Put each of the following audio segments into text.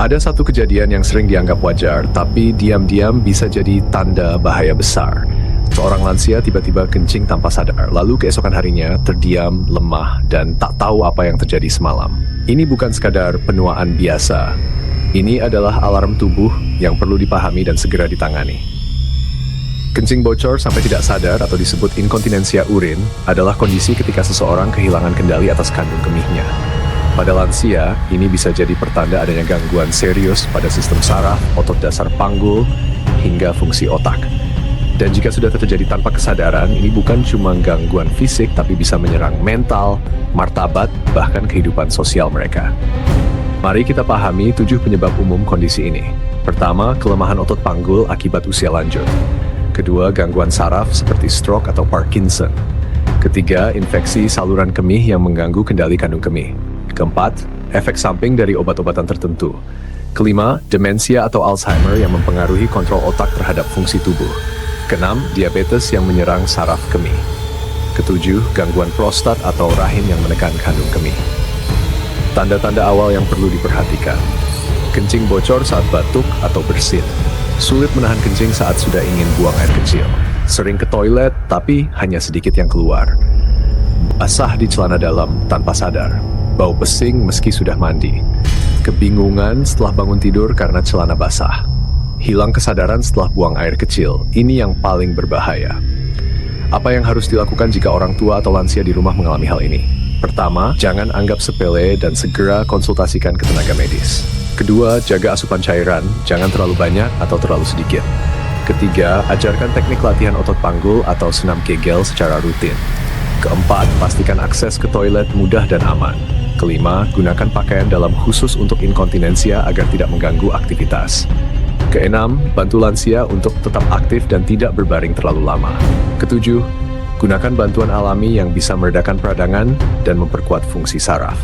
Ada satu kejadian yang sering dianggap wajar, tapi diam-diam bisa jadi tanda bahaya besar. Seorang lansia tiba-tiba kencing tanpa sadar, lalu keesokan harinya terdiam, lemah, dan tak tahu apa yang terjadi semalam. Ini bukan sekadar penuaan biasa. Ini adalah alarm tubuh yang perlu dipahami dan segera ditangani. Kencing bocor sampai tidak sadar atau disebut inkontinensia urin adalah kondisi ketika seseorang kehilangan kendali atas kandung kemihnya. Pada lansia, ini bisa jadi pertanda adanya gangguan serius pada sistem saraf, otot dasar panggul, hingga fungsi otak. Dan jika sudah terjadi tanpa kesadaran, ini bukan cuma gangguan fisik, tapi bisa menyerang mental, martabat, bahkan kehidupan sosial mereka. Mari kita pahami 7 penyebab umum kondisi ini. Pertama, kelemahan otot panggul akibat usia lanjut. Kedua, gangguan saraf seperti stroke atau Parkinson. Ketiga, infeksi saluran kemih yang mengganggu kendali kandung kemih. Keempat, efek samping dari obat-obatan tertentu. Kelima, demensia atau Alzheimer yang mempengaruhi kontrol otak terhadap fungsi tubuh. Keenam, diabetes yang menyerang saraf kemih. Ketujuh, gangguan prostat atau rahim yang menekan kandung kemih. Tanda-tanda awal yang perlu diperhatikan. Kencing bocor saat batuk atau bersin. Sulit menahan kencing saat sudah ingin buang air kecil. Sering ke toilet, tapi hanya sedikit yang keluar. Basah di celana dalam tanpa sadar. Bau pesing meski sudah mandi. Kebingungan setelah bangun tidur karena celana basah. Hilang kesadaran setelah buang air kecil. Ini yang paling berbahaya. Apa yang harus dilakukan jika orang tua atau lansia di rumah mengalami hal ini? Pertama, jangan anggap sepele dan segera konsultasikan ke tenaga medis. Kedua, jaga asupan cairan, jangan terlalu banyak atau terlalu sedikit. Ketiga, ajarkan teknik latihan otot panggul atau senam Kegel secara rutin. Keempat, pastikan akses ke toilet mudah dan aman. Kelima, gunakan pakaian dalam khusus untuk inkontinensia agar tidak mengganggu aktivitas. Keenam, bantu lansia untuk tetap aktif dan tidak berbaring terlalu lama. Ketujuh, gunakan bantuan alami yang bisa meredakan peradangan dan memperkuat fungsi saraf.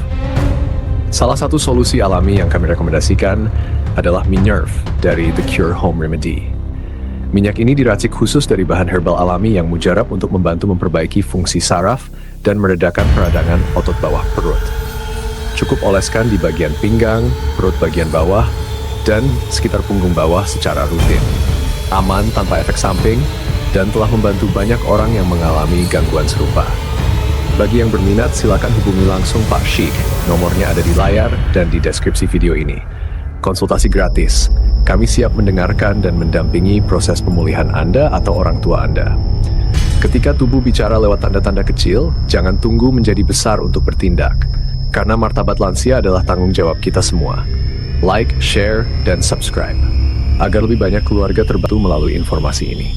Salah satu solusi alami yang kami rekomendasikan adalah Minerve dari The Cure Home Remedy. Minyak ini diracik khusus dari bahan herbal alami yang mujarab untuk membantu memperbaiki fungsi saraf dan meredakan peradangan otot bawah perut. Cukup oleskan di bagian pinggang, perut bagian bawah, dan sekitar punggung bawah secara rutin. Aman tanpa efek samping, dan telah membantu banyak orang yang mengalami gangguan serupa. Bagi yang berminat, silakan hubungi langsung Pak Sheikh. Nomornya ada di layar dan di deskripsi video ini. Konsultasi gratis. Kami siap mendengarkan dan mendampingi proses pemulihan Anda atau orang tua Anda. Ketika tubuh bicara lewat tanda-tanda kecil, jangan tunggu menjadi besar untuk bertindak. Karena martabat lansia adalah tanggung jawab kita semua. Like, share, dan subscribe. Agar lebih banyak keluarga terbantu melalui informasi ini.